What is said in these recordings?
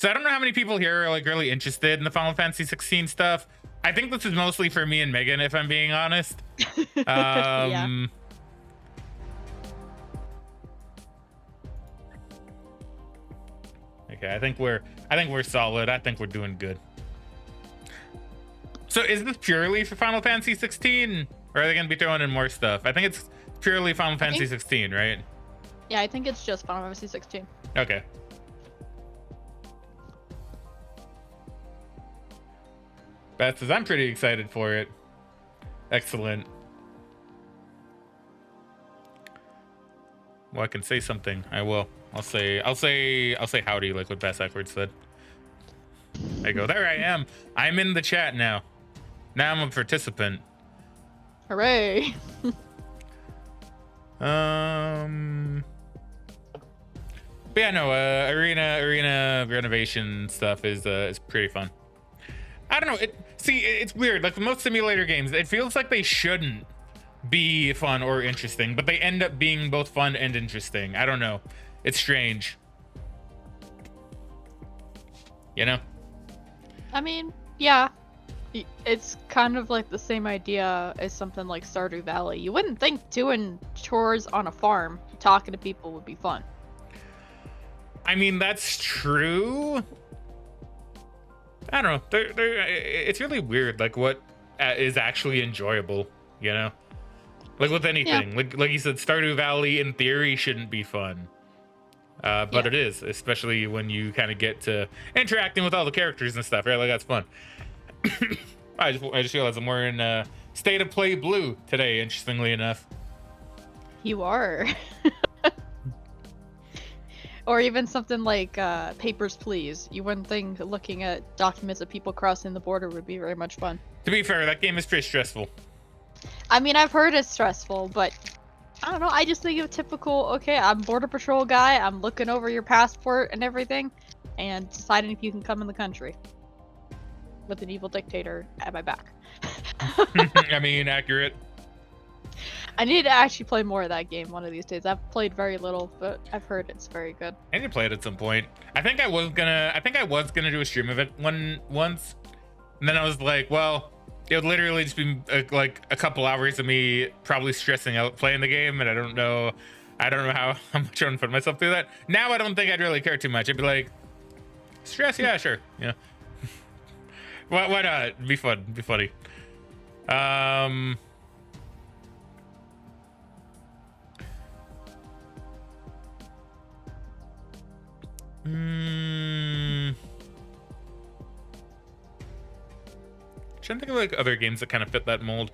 So I don't know how many people here are like really interested in the Final Fantasy 16 stuff. I think this is mostly for me and Megan, if I'm being honest. Yeah. Okay, I think we're solid. I think we're doing good. So is this purely for Final Fantasy 16, or are they gonna be throwing in more stuff? I think it's purely Final Fantasy 16, right? Yeah, I think it's just Final Fantasy 16. Okay. Beth says I'm pretty excited for it. Excellent. Well, I can say something. I will. I'll say howdy, like what Bass Eckwards said. I go, there I am. I'm in the chat now. Now I'm a participant. Hooray! But yeah, no, arena renovation stuff is pretty fun. I don't know. It's weird. Like most simulator games, it feels like they shouldn't be fun or interesting, but they end up being both fun and interesting. I don't know. It's strange. You know? I mean, yeah. It's kind of like the same idea as something like Stardew Valley. You wouldn't think doing chores on a farm, talking to people would be fun. I mean, that's true. I don't know. It's really weird, like what is actually enjoyable, you know? Like with anything. Yeah. Like you said, Stardew Valley in theory shouldn't be fun. But it is, especially when you kind of get to interacting with all the characters and stuff, right? Like that's fun. I just realized I'm wearing State of Play blue today, interestingly enough. You are. Or even something like Papers, Please. You wouldn't think looking at documents of people crossing the border would be very much fun. To be fair, that game is pretty stressful. I mean, I've heard it's stressful, but I don't know. I just think of typical, okay, I'm Border Patrol guy. I'm looking over your passport and everything and deciding if you can come in the country with an evil dictator at my back. I mean, accurate. I need to actually play more of that game one of these days. I've played very little, but I've heard it's very good. I need to play it at some point. I think I was gonna do a stream of it once, and then I was like, well, it would literally just be like a couple hours of me probably stressing out playing the game, and I don't know how much I want to put myself through that. Now I don't think I'd really care too much. I'd be like, stress, yeah, sure, yeah. Why not? It'd be fun. It'd be funny. Trying to think of like other games that kind of fit that mold,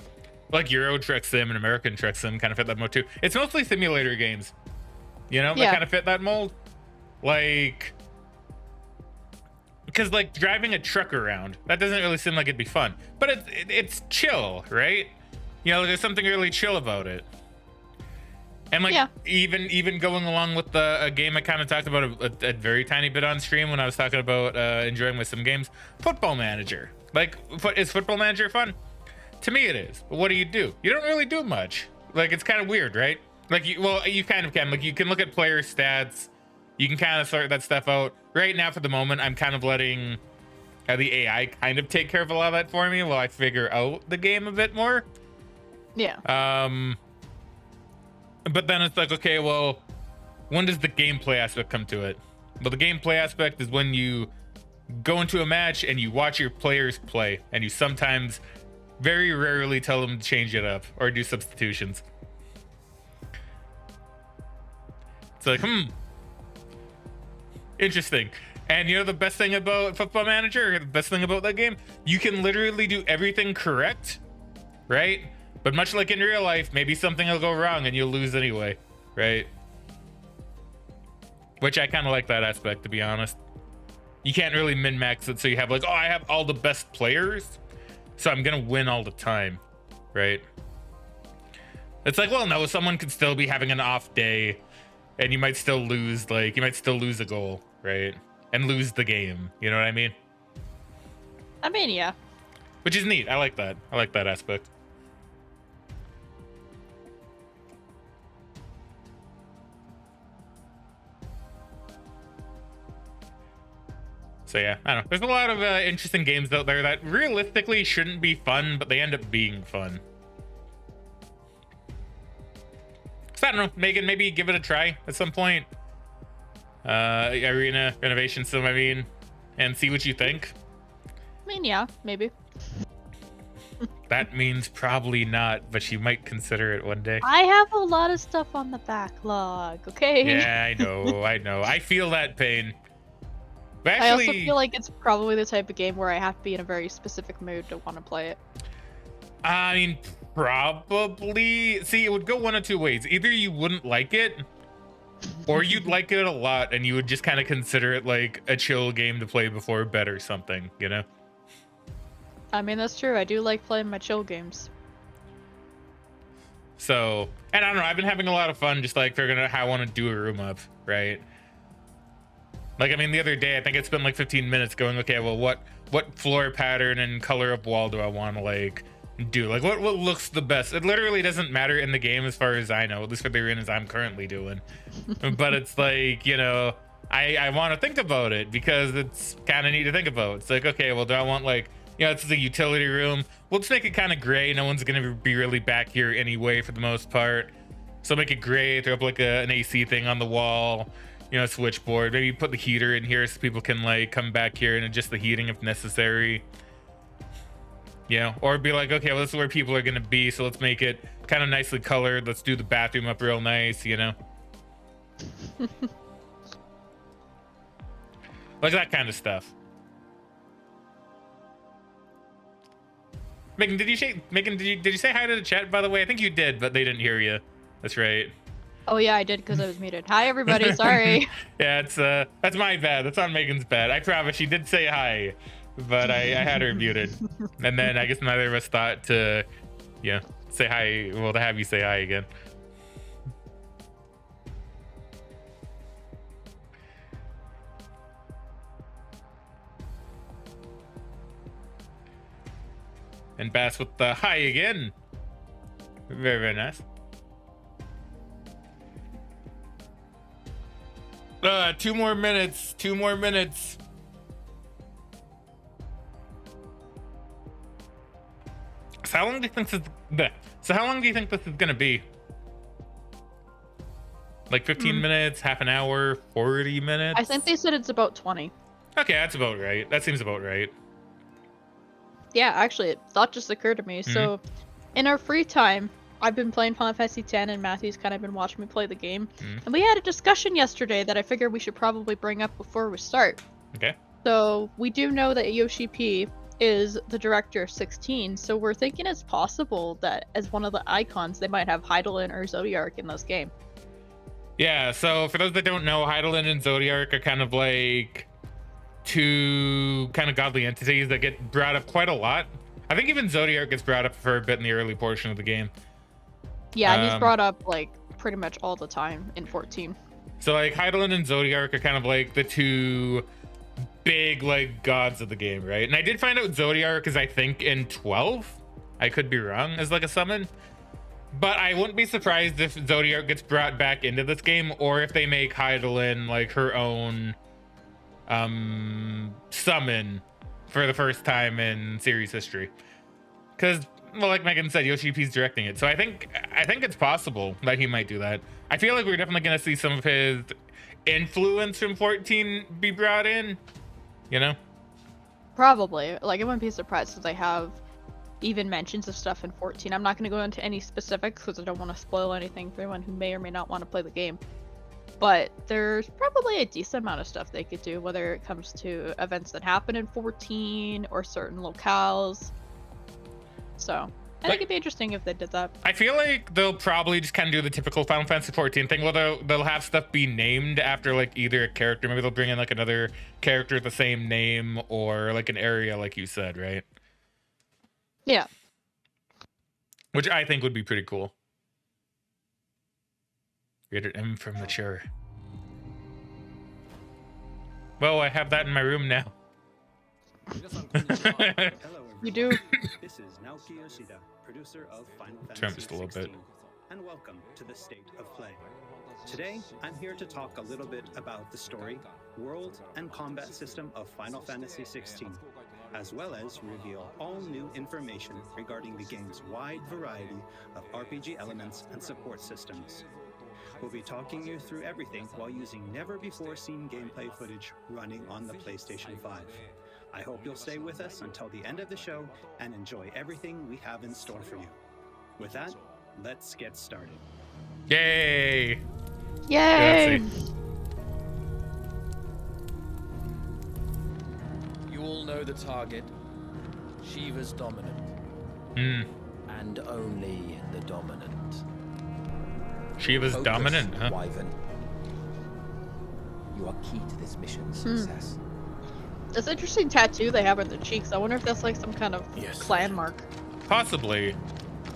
like Euro Truck Sim and American Truck Sim kind of fit that mold too. It's mostly simulator games, you know, that kind of fit that mold. Like, because like driving a truck around, that doesn't really seem like it'd be fun, but it's chill, right? You know, there's something really chill about it. And like even going along with a game I kind of talked about a very tiny bit on stream when I was talking about enjoying with some games, Football Manager. Like, is Football Manager fun? To me, it is. But what do? You don't really do much. Like, it's kind of weird, right? Like, you kind of can. Like, you can look at player stats. You can kind of sort that stuff out. Right now, for the moment, I'm kind of letting the AI kind of take care of a lot of that for me while I figure out the game a bit more. Yeah. But then it's like, okay, well, when does the gameplay aspect come to it? Well, the gameplay aspect is when you go into a match and you watch your players play, and you sometimes, very rarely, tell them to change it up or do substitutions. It's like, interesting. And you know the best thing about Football Manager, or the best thing about that game? You can literally do everything correct, right? But much like in real life, maybe something will go wrong and you'll lose anyway, right? Which I kind of like that aspect, to be honest. You can't really min-max it, so you have like, oh, I have all the best players, so I'm gonna win all the time, right? It's like, well, no, someone could still be having an off day, and you might still lose, like, you might still lose a goal, right? And lose the game, you know what I mean? I mean, yeah. Which is neat. I like that. I like that aspect. So yeah, I don't know. There's a lot of interesting games out there that realistically shouldn't be fun, but they end up being fun. So I don't know, Megan, maybe give it a try at some point. Arena renovation sim, I mean, and see what you think. I mean, yeah, maybe. That means probably not, but you might consider it one day. I have a lot of stuff on the backlog, okay? Yeah, I know, I know. I feel that pain. But actually, I also feel like it's probably the type of game where I have to be in a very specific mood to want to play it. I mean, probably. See, it would go one of two ways. Either you wouldn't like it, or you'd like it a lot, and you would just kind of consider it like a chill game to play before bed or something, you know? I mean, that's true. I do like playing my chill games. So, and I don't know, I've been having a lot of fun just like figuring out how I want to do a room up, right? Like, I mean, the other day, I think I spent like 15 minutes going, okay, well, what floor pattern and color of wall do I want to like do? Like, what looks the best? It literally doesn't matter in the game as far as I know, at least for the arenas I'm currently doing. But it's like, you know, I want to think about it because it's kind of neat to think about. It's like, okay, well, do I want like, you know, this is a utility room. We'll just make it kind of gray. No one's going to be really back here anyway for the most part. So make it gray, throw up like an AC thing on the wall, you know, switchboard. Maybe put the heater in here so people can like come back here and adjust the heating if necessary. You know, or be like, okay, well, this is where people are going to be. So let's make it kind of nicely colored. Let's do the bathroom up real nice, you know. Like that kind of stuff. Megan, did you say hi to the chat, by the way? I think you did, but they didn't hear you. That's right. Oh yeah, I did because I was muted. Hi everybody, sorry. Yeah, it's that's my bad. That's on Megan's bad. I promise she did say hi, but I had her muted. And then I guess neither of us thought to, yeah, say hi. Well, to have you say hi again. And Bass with the hi again. Very, very nice. 2 more minutes. 2 more minutes. So how long do you think this is gonna be? Like 15 minutes, half an hour, 40 minutes? I think they said it's about 20. Okay, that's about right. That seems about right. Yeah, actually, a thought just occurred to me. So, in our free time, I've been playing Final Fantasy X, and Matthew's kind of been watching me play the game. And we had a discussion yesterday that I figured we should probably bring up before we start. Okay. So, we do know that Yoshi P is the director of 16, so we're thinking it's possible that as one of the icons, they might have Heidelin or Zodiac in this game. Yeah, so for those that don't know, Heidelin and Zodiac are kind of like 2 kind of godly entities that get brought up quite a lot. I think even Zodiac gets brought up for a bit in the early portion of the game. Yeah, he's brought up like pretty much all the time in 14. So like Heidelin and Zodiac are kind of like the 2 big like gods of the game, right? And I did find out Zodiac is I think in 12. I could be wrong, as like a summon. But I wouldn't be surprised if Zodiac gets brought back into this game, or if they make Heidelin like her own summon for the first time in series history. Because, well, like Megan said, Yoshi P's directing it, so I think it's possible that he might do that. I feel like we're definitely gonna see some of his influence from 14 be brought in, you know. Probably. Like, I wouldn't be surprised if they have even mentions of stuff in 14. I'm not going to go into any specifics because I don't want to spoil anything for anyone who may or may not want to play the game. But there's probably a decent amount of stuff they could do, whether it comes to events that happen in 14 or certain locales. So I think it'd be interesting if they did that. I feel like they'll probably just kind of do the typical Final Fantasy 14 thing, where they'll have stuff be named after like either a character. Maybe they'll bring in like another character with the same name, or like an area, like you said, right? Yeah. Which I think would be pretty cool. Rated M for mature. Well, I have that in my room now. You do. This is Naoki Yoshida, producer of Final Turn Fantasy just a little bit. 16, and welcome to the State of Play. Today, I'm here to talk a little bit about the story, world, and combat system of Final Fantasy XVI, as well as reveal all new information regarding the game's wide variety of RPG elements and support systems. We'll be talking you through everything while using never-before-seen gameplay footage running on the PlayStation 5. I hope you'll stay with us until the end of the show and enjoy everything we have in store for you. With that, let's get started. Yay! Yay! You all know the target. Shiva's dominant. And only the dominant. Shiva's Focus, dominant, huh? Wyvern. You are key to this mission's success. This interesting tattoo they have on their cheeks. I wonder if that's like some kind of clan mark. Possibly.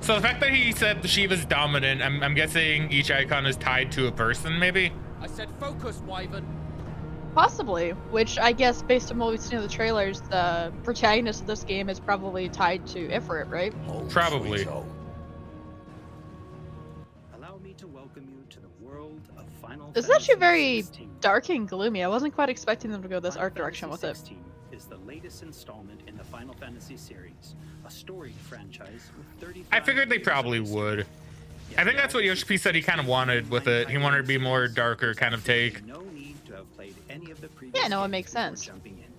So the fact that he said Shiva's dominant, I'm guessing each icon is tied to a person, maybe? I said focus, Wyvern. Possibly, which I guess based on what we've seen in the trailers, the protagonist of this game is probably tied to Ifrit, right? Probably. Allow me to welcome you to the world of Final This is Fantasy actually very XVI. dark and gloomy. I wasn't quite expecting them to go this Final art direction with it. Fantasy XVI is the latest installment in the Final Fantasy series, a storied franchise with 35 I figured they years probably of history. would. I think that's what Yoshi P said he kind of wanted with it. He wanted to be more darker kind of take. No need to have played any of the previous Yeah, no, it games makes before sense. jumping in.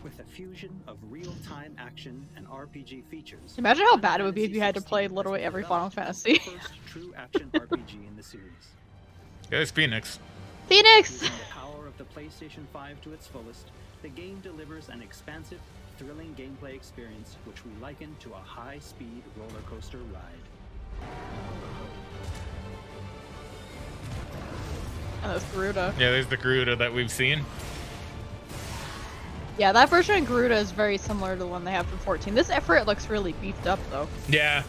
With a fusion of real-time action and RPG features. Imagine how Final bad it would be if you had to Fantasy play 16 literally has every been Final developed as Fantasy. the first true action RPG in the series. There's Phoenix. Phoenix! Using the power of the PlayStation 5 to its fullest, the game delivers an expansive, thrilling gameplay experience which we liken to a high-speed roller coaster ride. Oh, that's Garuda. Yeah, there's the Garuda that we've seen. Yeah, that version of Garuda is very similar to the one they have for 14. This Ifrit looks really beefed up though. Yeah.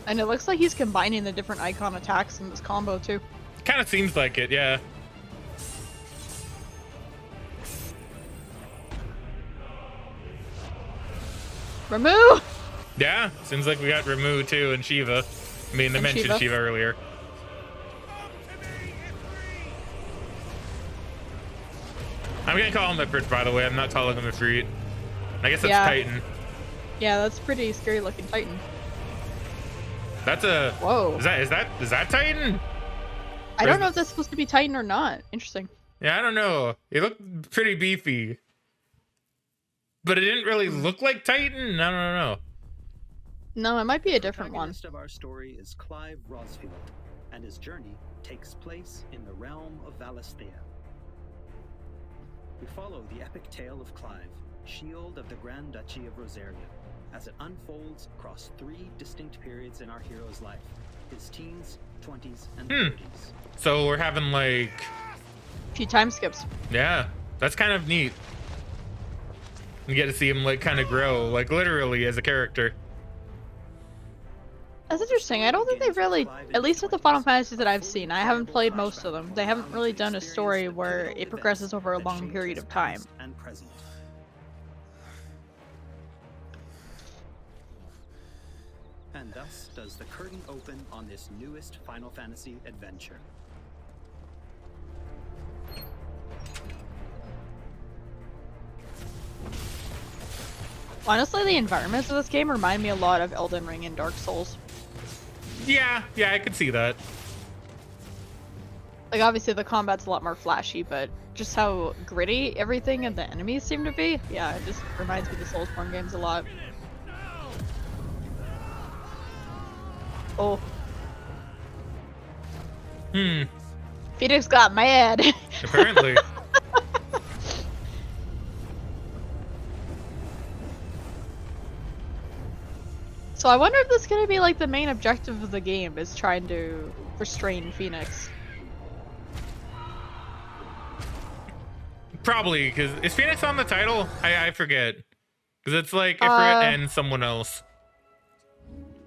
And it looks like he's combining the different icon attacks in this combo too. Kind of seems like it, yeah. Ramu! Yeah, seems like we got Ramu too and Shiva. I mean, they And mentioned Shiva. Shiva earlier. I'm gonna call him Ifrit, by the way. I'm not calling him Ifrit. I guess that's Yeah. Titan. Yeah, that's pretty scary looking Titan. That's a. Whoa. Is that Titan? I don't know if that's supposed to be Titan or not. Interesting. Yeah, I don't know. It looked pretty beefy, but it didn't really look like Titan. I don't know. No, it might be a different one. The protagonist of our story is Clive Rosfield, and his journey takes place in the realm of Valisthea. We follow the epic tale of Clive, Shield of the Grand Duchy of Rosaria, as it unfolds across 3 distinct periods in our hero's life: his teens, 20s, and 30s. So we're having like, A few time skips. yeah, that's kind of neat. You get to see him like kind of grow, like literally as a character. That's interesting. I don't think they've really, at least with the Final Fantasies that I've seen, I haven't played most of them. They haven't really done a story where it progresses over a long period of time. And present. And thus does the curtain open on this newest Final Fantasy adventure. Honestly, the environments of this game remind me a lot of Elden Ring and Dark Souls. Yeah, I could see that. Like, obviously the combat's a lot more flashy, but just how gritty everything and the enemies seem to be, yeah, it just reminds me of the Soulsborne games a lot. Oh. Phoenix got mad. Apparently. So I wonder if this is gonna be like the main objective of the game, is trying to restrain Phoenix. Probably, because is Phoenix on the title? I forget. Because it's like Ifrit and someone else.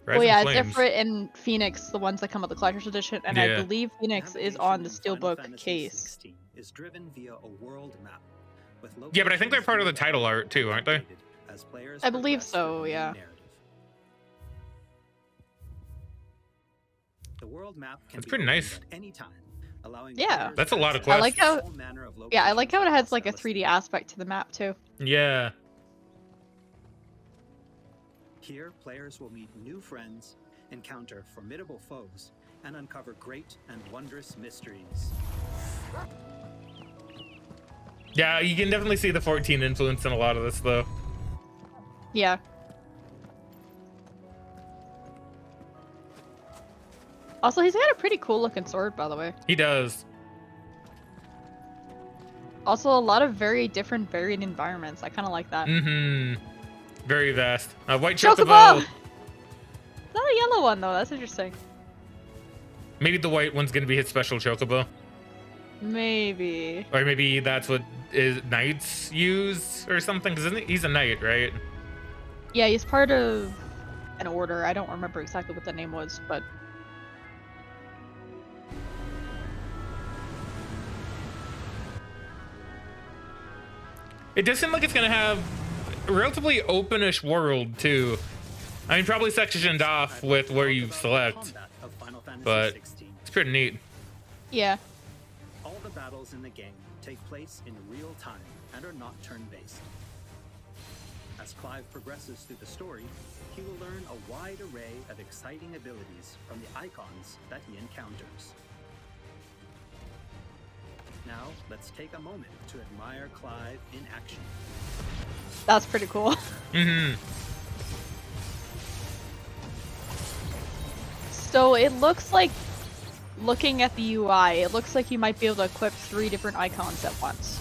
Well, yeah, Rising it's Flames. Ifrit and Phoenix, the ones that come with the Collector's Edition, and Yeah. I believe Phoenix is on the Navigation in Steelbook Final Fantasy case. 16 is driven via a world map with Yeah, but I think they're locations part of the title art too, aren't they? as players I believe progress so, through the yeah. narrative. world map can That's be pretty opened nice. at any time, allowing Yeah. players That's a to lot of access I like how- all manner of Yeah, I like how it locations has like a effortlessly. 3D aspect to the map too. Yeah. Here, players will meet new friends, encounter formidable foes, and uncover great and wondrous mysteries. Yeah, you can definitely see the 14 influence in a lot of this, though. Yeah. Also, he's got a pretty cool looking sword, by the way. He does. Also, a lot of very different, varied environments. I kind of like that. Mm-hmm. Very vast. White Chocobo! chocobo. It's not a yellow one, though. That's interesting. Maybe the white one's gonna be his special chocobo, Maybe. or maybe that's what knights use or something. Because he's a knight, right? Yeah, he's part of an order. I don't remember exactly what the name was, but... It does seem like it's gonna have a relatively openish world too. I mean, probably sectioned off with where you select, but it's pretty neat. Yeah. All the battles in the game take place in real time and are not turn-based. As Clive progresses through the story, he will learn a wide array of exciting abilities from the icons that he encounters. Now, let's take a moment to admire Clive in action. That's pretty cool. Mm-hmm. So it looks like, looking at the UI, it looks like you might be able to equip 3 different icons at once.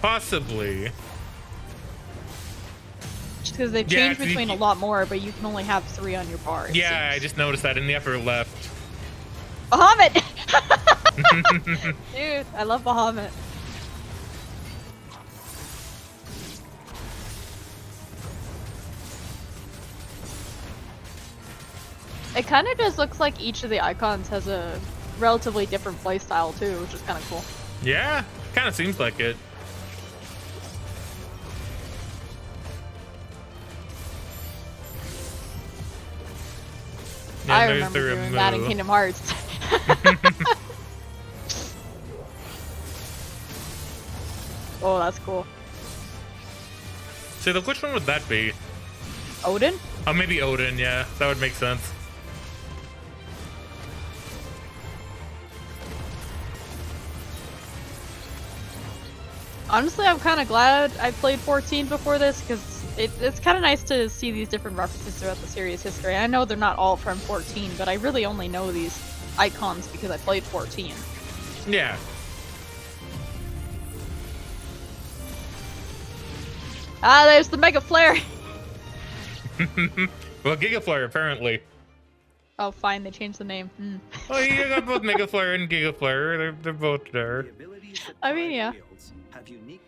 Possibly. Just because they've Yeah, changed between a lot more, but you can only have 3 on your bar. it Yeah, I seems. just noticed that in the upper left. Bahamut! Dude, I love Bahamut. It kind of just looks like each of the icons has a relatively different playstyle too, which is kind of cool. Yeah, kind of seems like it. Yeah, I there's remember the doing that in removal. Kingdom Hearts. Oh, that's cool. So look, which one would that be? Odin? Oh, maybe Odin. Yeah, that would make sense. Honestly, I'm kind of glad I played 14 before this, because it's kind of nice to see these different references throughout the series history. I know they're not all from 14, but I really only know these icons because I played 14. Yeah. Ah, there's the Mega Flare! Well, Giga Flare apparently. Oh, fine, they changed the name. Oh, you got both Mega Flare and Giga Flare. They're both there. The abilities that I mean, Clive yeah. wields have unique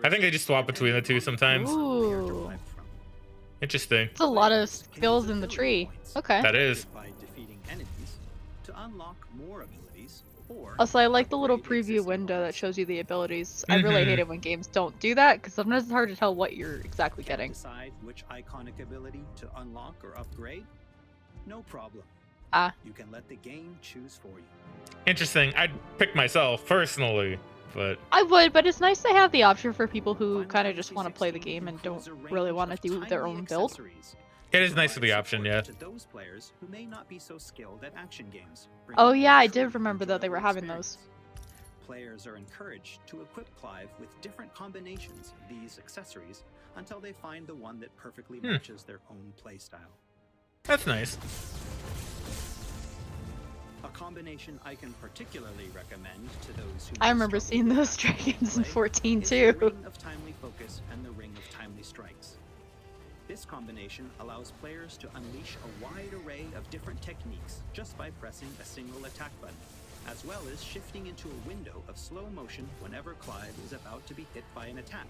I think they just swap between the two sometimes. Ooh. Interesting. That's a lot of skills in the tree. Okay. That is. By defeating enemies to unlock more abilities, or Also, I like the little upgrade preview existing window that abilities. shows you the abilities. I really hate it when games don't do that, because sometimes it's hard to tell what you're exactly Can't getting. decide which iconic ability to unlock or upgrade? No problem. Ah. You can let the game choose for you. Interesting. I'd pick myself personally, but I would, but it's nice to have the option for people who kind of just want to play the game and don't really want to do their own build. it is nice for the option, yeah. To those players who may not be so skilled at action games. Oh bringing yeah, a I truly did remember that they were enjoyable having those. experience. Players are encouraged to equip Clive with different combinations of these accessories until they find the one that perfectly matches their own playstyle. That's nice. A combination I can particularly recommend to those who I may remember struggle seeing with those action dragons in gameplay 14 is too. The Ring of Timely Focus and the Ring of Timely Strikes. This combination allows players to unleash a wide array of different techniques just by pressing a single attack button, as well as shifting into a window of slow motion whenever Clive is about to be hit by an attack,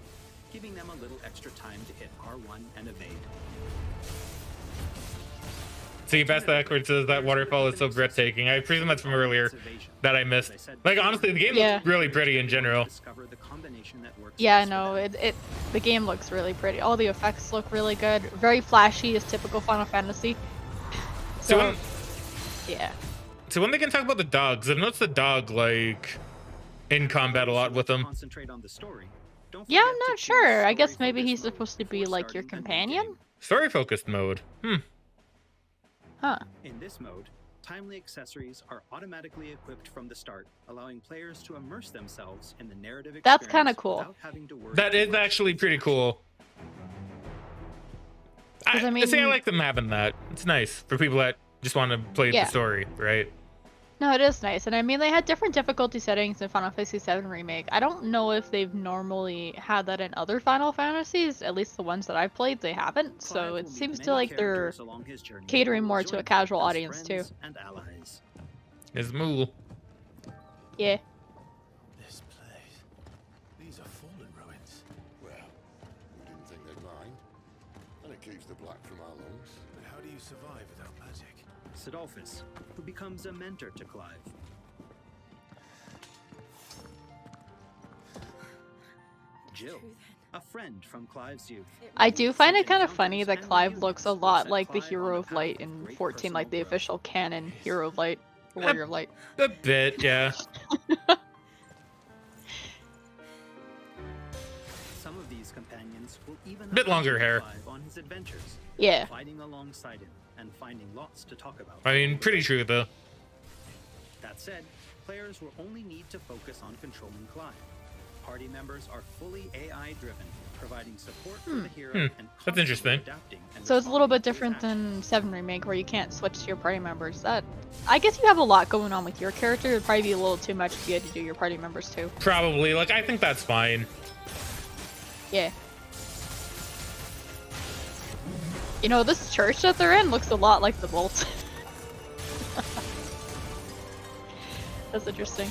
giving them a little extra time to hit R1 and evade. See, Best Backwards says that waterfall is so breathtaking. I presume that's from earlier that I missed. Like, honestly, the game Yeah. looks really pretty in general. Discover the combination that works Yeah, I best for know. them. The game looks really pretty. All the effects look really good. Very flashy, as typical Final Fantasy. So So, I'm- yeah. So when they can talk about the dogs, I've noticed the dog like in combat a lot with them. Concentrate on the story. Don't Yeah, forget I'm to not choose sure. I guess maybe story-focused he's mode supposed to be before like your starting a new companion? game. Story focused mode. Huh. In this mode, timely accessories are automatically equipped from the start, allowing players to immerse themselves in the narrative That's experience kinda cool. without having to worry That too is much actually with pretty cool. 'Cause, I See, I mean- like them having that. It's nice for people that just want to play Yeah. the story, right? No, it is nice. And I mean, they had different difficulty settings in Final Fantasy VII Remake. I don't know if they've normally had that in other Final Fantasies. At least the ones that I've played, they haven't. So Clive it will meet seems many to like they're characters along his journey catering who more will to a join casual as audience, too. friends and allies. Is Moo. Yeah. This place. These are fallen ruins. Well, we didn't think they'd mind. And it keeps the black from our lungs. But how do you survive without magic? Sidolphus, who becomes a mentor to Clive. Jill, a friend from Clive's youth. I do find it kind of funny that Clive looks a lot like the Hero of Light in 14, like the official canon Hero of Light, Warrior of Light. A bit, yeah. Some of these companions will even Bit longer accompany hair. Clive on his adventures, Yeah. fighting alongside him and finding lots to talk about. I mean, pretty true though. That said, players will only need to focus on controlling Clive. Party members are fully AI driven, providing support for the hero and That's constantly interesting. adapting and So it's a little bit responding to his different actions. than 7 Remake where you can't switch to your party members. That I guess you have a lot going on with your character. It'd probably be a little too much if you had to do your party members too. Probably. Like, I think that's fine. Yeah. You know, this church that they're in looks a lot like the vault. That's interesting.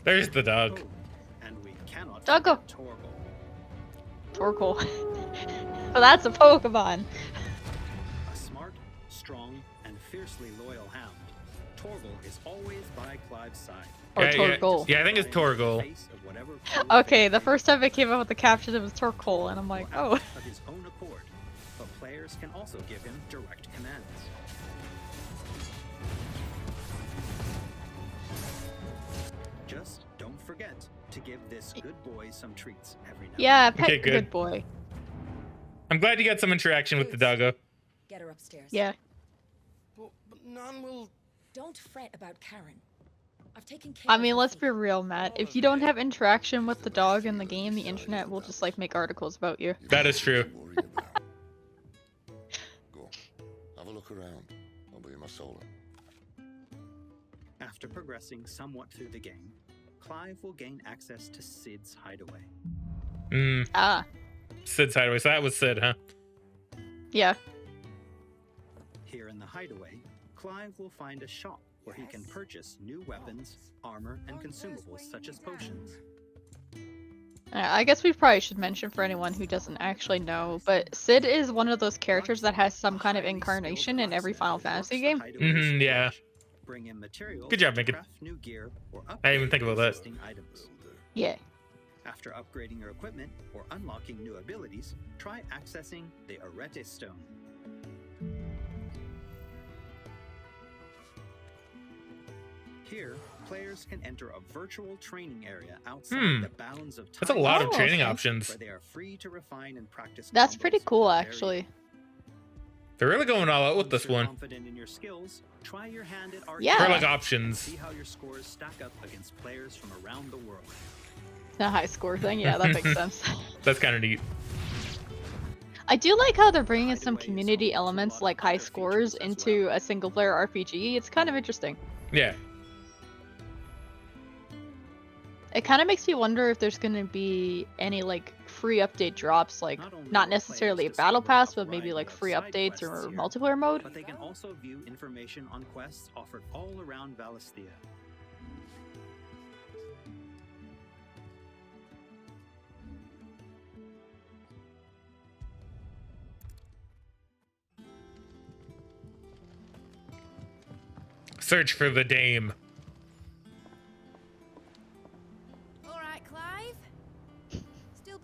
There's the dog. Oh, and we cannot Doggo. forget Torgal. Torkoal. But that's a Pokemon. A smart, strong, and fiercely loyal hound, Torgal is always by Clive's side. Or Yeah, yeah. Torkoal. Yeah, I think it's Torgal. Face of whatever Okay, the first time it came out with the caption, it was Torkoal, and I'm like, oh. of his own accord, but players can also give him direct commands. Just don't forget to give this good boy some treats every now and Yeah, Okay, pet good. good boy. I'm glad you got some interaction with the doggo. Get her upstairs. Yeah. But none will. Don't fret about Karen. I've taken care I of mean, her let's for be you. real, Matt. If you don't have interaction with the dog in the game, the internet will just like make articles about you. That is true. Nothing to worry about. Go. Have a look around. I'll be in my solar. After progressing somewhat through the game, Clive will gain access to Sid's hideaway. Ah, Sid's hideaway. So that was Sid, huh? yeah. Here in the hideaway, Clive will find a shop where he can purchase new weapons, armor, and consumables such as potions. I guess we probably should mention for anyone who doesn't actually know, but Sid is one of those characters that has some kind of incarnation in every Final Fantasy game. Yeah. Bring in materials Good job, to Megan. craft new gear or I didn't even upgrade think about that. existing items. Yeah. After upgrading your equipment or unlocking new abilities, try accessing the Arete Stone. Here, players can enter a virtual training area outside the bounds of time. That's a lot of Oh, training okay. options. Where they are free to refine and practice. That's combos pretty cool, of their actually. They're really going all out with Once this you're one. confident in your skills, try your hand at art. Yeah. For like options. See how your scores stack up against players from around the world. The high score thing, yeah, that makes sense. That's kind of neat. I do like how they're bringing in some community elements like high scores into a single player RPG. It's kind of interesting. Yeah. It kind of makes me wonder if there's going to be any like free update drops, like not necessarily a battle pass, but maybe like free updates or multiplayer mode. But they can also view information on quests offered all around Valisthea. Search for the dame.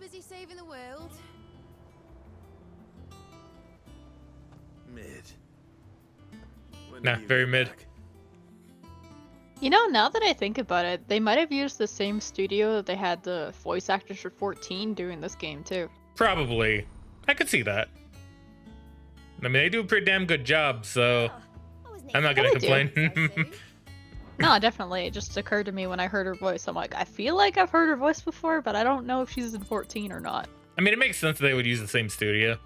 busy saving the world. Mid. When Nah, do you very get mid. back? You know, now that I think about it, they might have used the same studio that they had the voice actors for 14 doing this game too. Probably. I could see that. I mean, they do a pretty damn good job, so I'm not gonna they do. complain. No, definitely. It just occurred to me when I heard her voice. I'm like, I feel like I've heard her voice before, but I don't know if she's in 14 or not. I mean, it makes sense that they would use the same studio.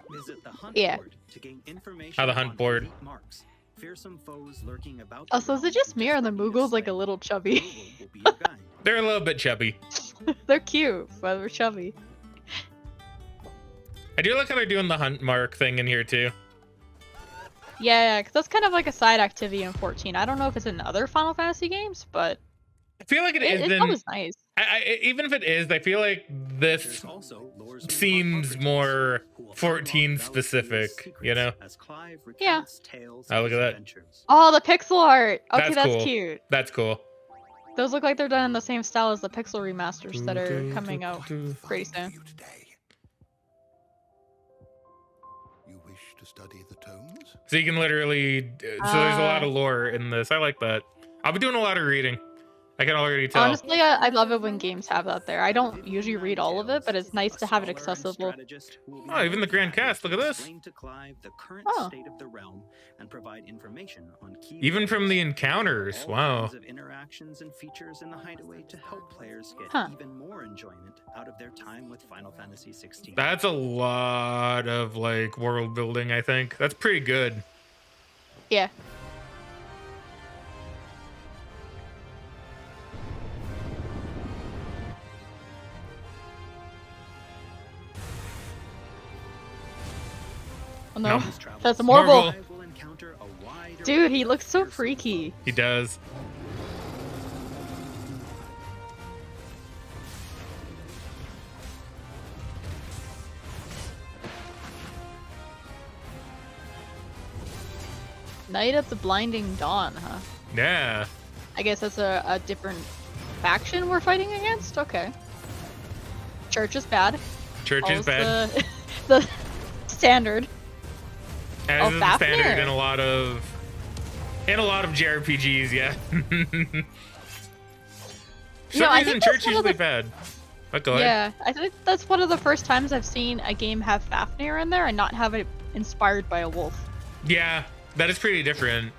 Visit the hunt Yeah. board to gain information Oh, the hunt on board. elite marks, fearsome foes lurking about. Oh, so is it just me or the Moogle's like a little chubby? Moogle will be your guide. They're a little bit chubby. They're cute, but they're chubby. I do like how they're doing the hunt mark thing in here too. Yeah, because that's kind of like a side activity in 14. I don't know if it's in other Final Fantasy games, but I feel like it is. it's always nice. Even if it is, I feel like There's this also Lore's seems Moonmark more who will 14 unlock Valley's specific, secrets you know? as Clive Yeah. recounts tales Oh, of look his at that. adventures. Oh, the pixel art! Okay, That's that's cool. cute. That's cool. Those look like they're done in the same style as the pixel remasters that are coming out pretty soon. You today. You wish to study the tomes? So you can literally. So there's a lot of lore in this. I like that. I'll be doing a lot of reading. I can already tell. Honestly, I love it when games have that there. I don't usually read all of it, but it's nice to have it accessible. Oh, even the Grand Cast, look at this. Explain to Clive the current Oh. state of the realm and provide information on key Even from the events. encounters. All Wow. kinds of interactions and features in the hideaway to help players get Huh. even more enjoyment out of their time with Final Fantasy 16. That's a lot of like world building, I think. That's pretty good. Yeah. Oh no, No. that's a Morgul. Morgul. Will encounter a wide Dude, array he of looks so fearsome freaky. He does. Night of the Blinding Dawn, huh? Yeah. I guess that's a different faction we're fighting against? Okay. Church is bad. Church is All's bad. The standard. As Oh, is the Fafnir. standard in a lot of JRPGs, yeah. For some I reason, think that's Church one of usually the- bad. But go ahead. Yeah, I think that's one of the first times I've seen a game have Fafnir in there and not have it inspired by a wolf. Yeah, that is pretty different.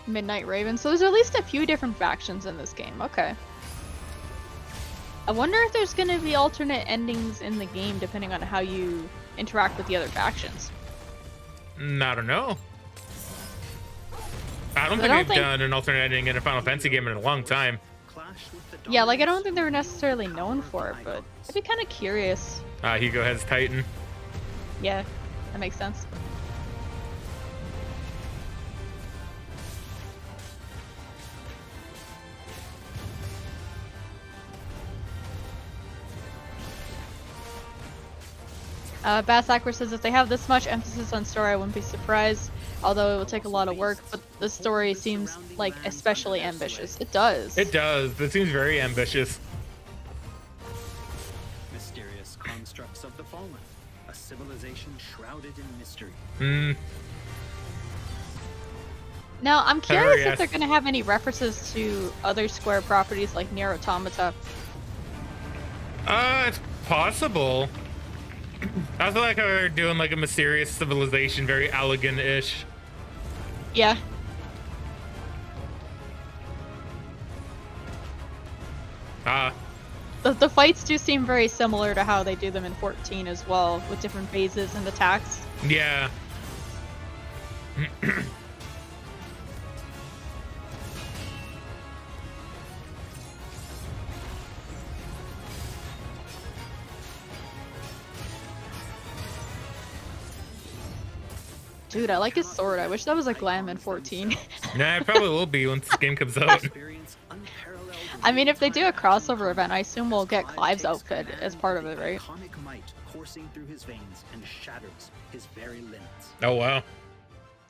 Midnight Raven. So there's at least a few different factions in this game. Okay. I wonder if there's going to be alternate endings in the game depending on how you interact with the other factions. I don't know. I don't I think don't they've think- done an alternate ending in a Final Fantasy game in a long time. clash with the Yeah, like I don't dominance think they were of necessarily the known power for it, of but icons. I'd be kind of curious. Hugo has Titan. Yeah, that makes sense. Bass Aqua says if they have this much emphasis on story, I wouldn't be surprised. Although it will take a lot of work, but the story seems like especially ambitious. It does. It does. It seems very ambitious. Mysterious constructs of the fallen, a civilization shrouded in mystery. Now, I'm curious yes. if they're going to have any references to other Square properties like Nier Automata. It's possible. I feel like how they're doing like a mysterious civilization, very elegant-ish. Yeah. The fights do seem very similar to how they do them in 14 as well, with different phases and attacks. Yeah. Dude, I like his sword. I wish that was a glam in 14. Nah, it probably will be once the game comes out. Experience unparalleled I mean, if they do a real-time crossover event, I assume we'll get Clive's outfit as part of it, right? Iconic might coursing through his veins and shatters his very limbs. Oh wow.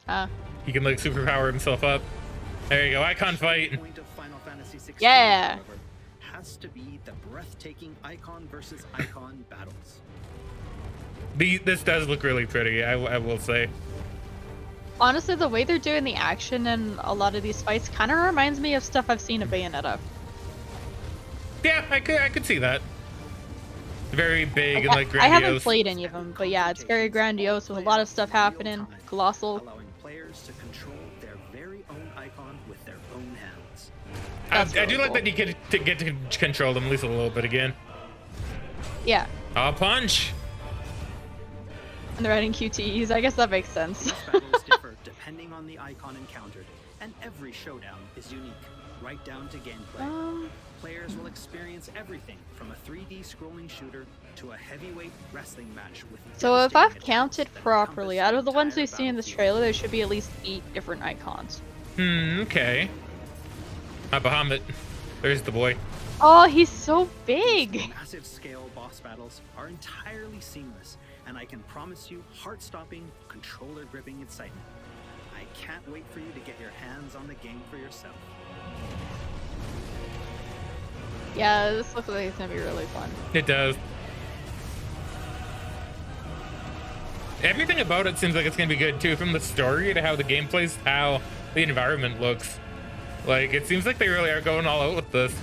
Uh, He can like superpower himself up. There you go, icon fight. Point of Final Fantasy 16, Yeah. however, has to be the breathtaking icon versus icon battles. This does look really pretty, I will say. Honestly, the way they're doing the action in a lot of these fights kind of reminds me of stuff I've seen in Bayonetta. Yeah, I could see that. Very big and like I grandiose. haven't played any of them, but yeah, it's very grandiose with a lot of stuff happening. Colossal. Allowing players to control their very own icon with their own hands. I do like that you get to control them at least a little bit again. Yeah. I'll punch. And they're adding QTEs. I guess that makes sense. These battles differ depending on the icon encountered, and every showdown is unique, right down to gameplay. Players will experience everything from a 3D scrolling shooter to a heavyweight wrestling match with. So if devastating I've counted attacks that properly, encompass out of the ones entire we've seen in this battlefield. trailer, there should be at least 8 different icons. Okay. Bahamut. There's the boy. Oh, he's so big! Massive scale boss battles are entirely seamless, and I can promise you heart-stopping, controller-gripping excitement. I can't wait for you to get your hands on the game for yourself. Yeah, this looks like it's gonna be really fun. It does. Everything about it seems like it's gonna be good too, from the story to how the game plays, how the environment looks. Like, it seems like they really are going all out with this.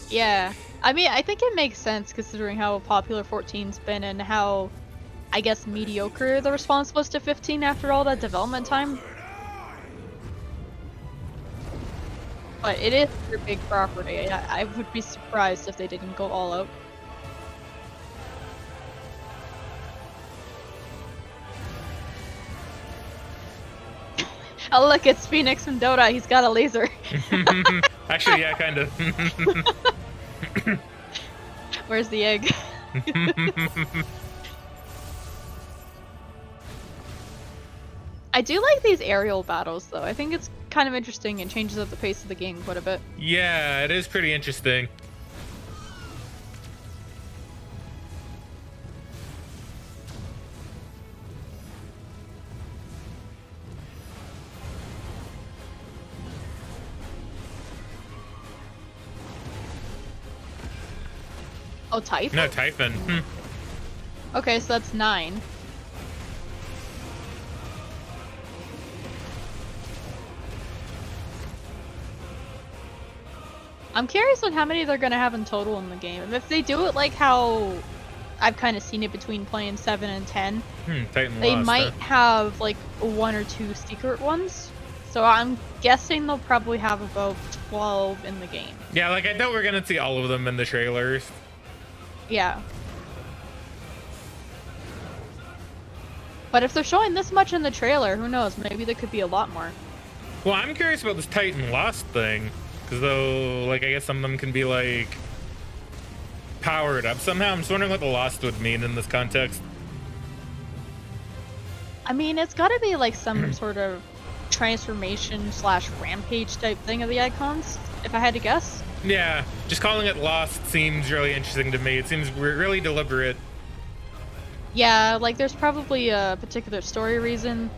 Yeah. I mean, I think it makes sense considering how popular 14's been and how, I guess, mediocre the response was to 15 after all that development time. But it is a big property. I would be surprised if they didn't go all out. Oh look, it's Phoenix from Dota. He's got a laser. Actually, yeah, kind of. Where's the egg? I do like these aerial battles, though. I think it's kind of interesting and changes up the pace of the game quite a bit. Yeah, it is pretty interesting. Oh, Typhon? No, Typhon. Okay, so that's 9. I'm curious on how many they're gonna have in total in the game. And if they do it like how I've kind of seen it between playing 7 and 10, Titan they lost, might huh? have like 1 or 2 secret ones. So I'm guessing they'll probably have about 12 in the game. Yeah, like I thought we are gonna see all of them in the trailers. Yeah. But if they're showing this much in the trailer, who knows? Maybe there could be a lot more. Well, I'm curious about this Titan Lost thing, because though, like, I guess some of them can be like powered up somehow. I'm just wondering what the Lost would mean in this context. I mean, it's got to be like some sort of transformation / rampage type thing of the icons, if I had to guess. Yeah, just calling it Lost seems really interesting to me. It seems really deliberate. Yeah, like there's probably a particular story reason.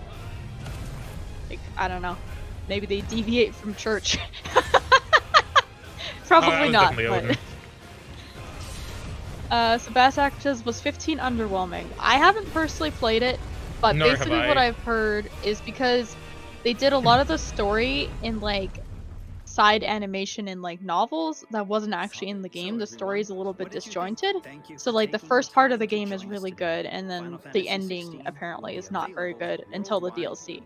Like, I don't know. Maybe they deviate from church. Probably not. But... so Bass Actors was 15 underwhelming. I haven't personally played it, but Nor have basically I. what I've heard is because they did a lot of the story in like side animation in like novels that wasn't actually in the game. The story is a little bit disjointed. So like the first part of the game is really good, and then the ending apparently is not very good until the DLC.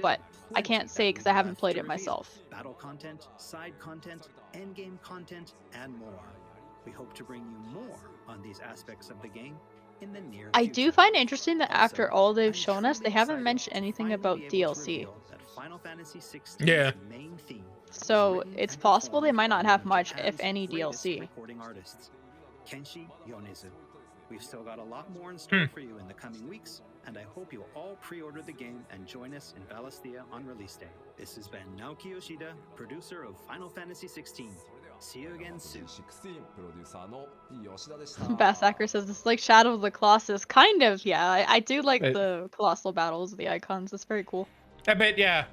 But I can't say because I haven't played it myself. Battle content, side content, endgame content, and more. We hope to bring you more on these aspects of the game in the near I future. do find it interesting that after Also, all they've I'm shown us, truly they haven't excited mentioned to anything finally about be able to DLC. reveal that Final Fantasy 16's Yeah. main theme was So written it's and possible they performed might not by have one of much, if Japan's any, greatest DLC. recording artists, Kenshi Yonezu. We've still got a lot more in store for you in the coming weeks, and I hope you'll all pre-order the game and join us in Valisthea on release day. This has been Naoki Yoshida, producer of Final Fantasy 16. See you again soon. Bassacker says it's like Shadow of the Colossus. Kind of, yeah. I do like Right. the colossal battles of the icons. It's very cool. I bet, yeah.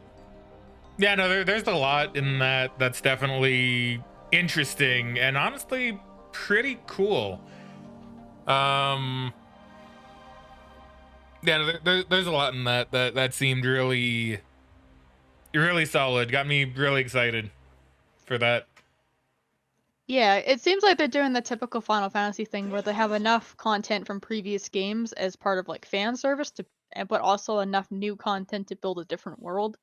Yeah, no, there's a lot in that that's definitely interesting and honestly pretty cool. Yeah, there's a lot in that seemed really solid. Got me really excited for that. Yeah, it seems like they're doing the typical Final Fantasy thing where they have enough content from previous games as part of like fan service but also enough new content to build a different world.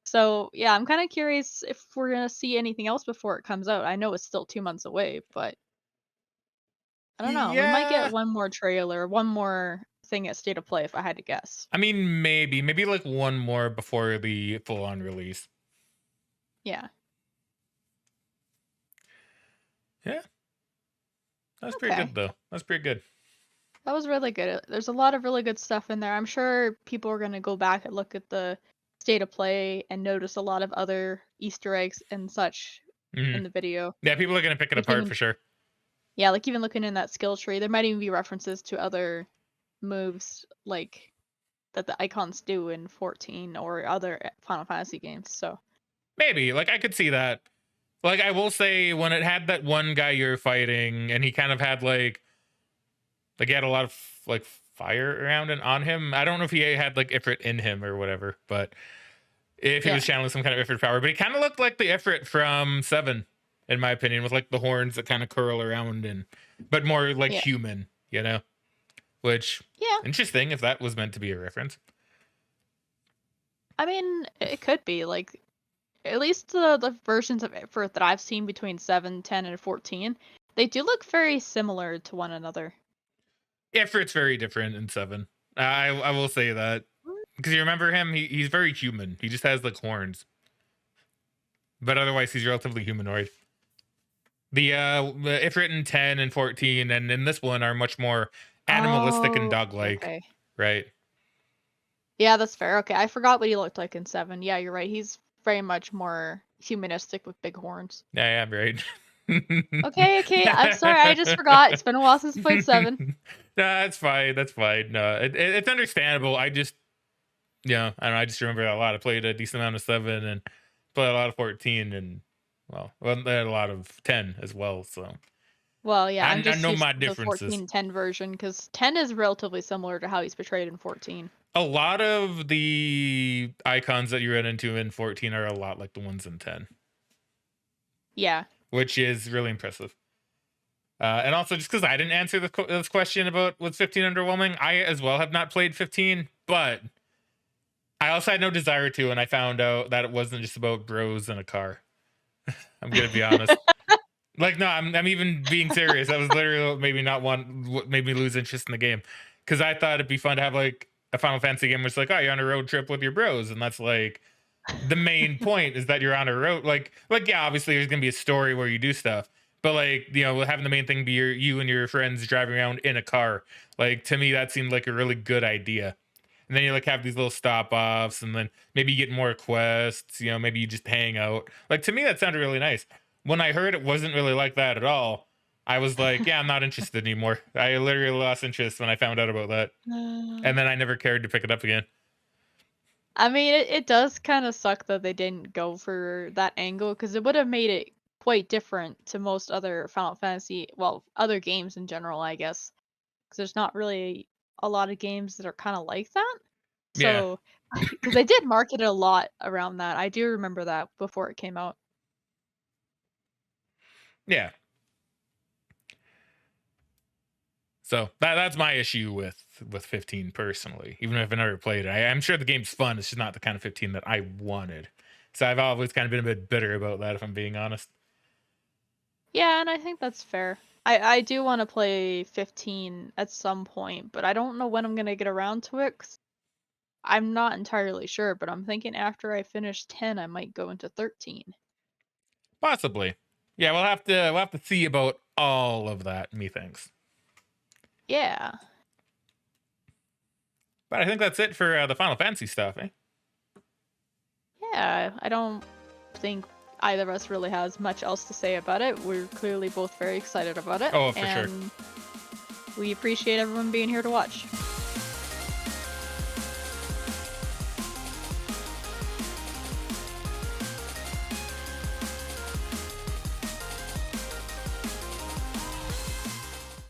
So yeah, I'm kind of curious if we're gonna see anything else before it comes out. I know it's still 2 months away, but I don't know. We might get Yeah, one more trailer, one more thing at State of Play if I had to guess. I mean maybe like one more before the full on release. Yeah. Yeah, that's pretty Okay. good though. That's pretty good. That was really good. There's a lot of really good stuff in there. I'm sure people are going to go back and look at the State of Play and notice a lot of other Easter eggs and such in the video. Yeah, people are gonna pick it Like apart even, for sure. yeah, like even looking in that skill tree, there might even be references to other moves like that the icons do in 14 or other Final Fantasy games. So Maybe like I could see that. Like I will say when it had that one guy you're fighting and he kind of had like he had a lot of like fire around and on him. I don't know if he had like Ifrit in him or whatever, but if he yeah, was channeling some kind of Ifrit power, but he kind of looked like the Ifrit from 7 in my opinion, with like the horns that kind of curl around and but more like yeah, human, you know? Which yeah. interesting if that was meant to be a reference. I mean, it could be like at least the versions of Ifrit that I've seen between 7, 10, and 14, they do look very similar to one another. Ifrit's very different in 7. I will say that. Because you remember him, he's very human. He just has like horns. But otherwise he's relatively humanoid. The Ifrit in 10 and 14 and in this one are much more animalistic and Oh, dog-like, okay. right? Yeah, that's fair. Okay, I forgot what he looked like in 7. Yeah, you're right. He's very much more humanistic with big horns. Yeah, right. Okay, I'm sorry. I just forgot. It's been a while since I played 7. No, that's fine. That's fine. No, it's understandable. I just, yeah, I don't know. I just remember a lot. I played a decent amount of 7 and played a lot of 14 and, well, a lot of 10 as well. So Well, yeah, I'm I just know used my to the differences. 14-10 version because 10 is relatively similar to how he's portrayed in 14. A lot of the icons that you run into in 14 are a lot like the ones in 10, Yeah. which is really impressive. And also, just because I didn't answer this question about was 15 underwhelming, I as well have not played 15, but I also had no desire to, and I found out that it wasn't just about bros in a car. I'm gonna be honest. Like, no, I'm even being serious. That was literally what made me lose interest in the game, because I thought it'd be fun to have like a Final Fantasy game where it's like, oh, you're on a road trip with your bros, and that's like the main point is that you're on a road. Like yeah, obviously there's gonna be a story where you do stuff, but like having the main thing be you and your friends driving around in a car. Like to me, that seemed like a really good idea. And then you like have these little stop offs, and then maybe you get more quests. Maybe you just hang out. Like to me, that sounded really nice. When I heard it wasn't really like that at all, I was like, yeah, I'm not interested anymore. I literally lost interest when I found out about that, and then I never cared to pick it up again. I mean, it does kind of suck that they didn't go for that angle because it would have made it quite different to most other Final Fantasy, well, other games in general, I guess. Because there's not really a lot of games that are kind of like that. Yeah, So, because they did market it a lot around that. I do remember that before it came out. yeah. So that's my issue with 15 personally. Even if I've never played it, I'm sure the game's fun. It's just not the kind of 15 that I wanted. So I've always kind of been a bit bitter about that, if I'm being honest. Yeah, and I think that's fair. I do want to play 15 at some point, but I don't know when I'm going to get around to it. 'Cause I'm not entirely sure, but I'm thinking after I finish 10, I might go into 13. Possibly. Yeah, we'll have to see about all of that, methinks. Yeah. But I think that's it for the Final Fantasy stuff, eh? Yeah, I don't think either of us really has much else to say about it. We're clearly both very excited about it. Oh, for sure. and we appreciate everyone being here to watch.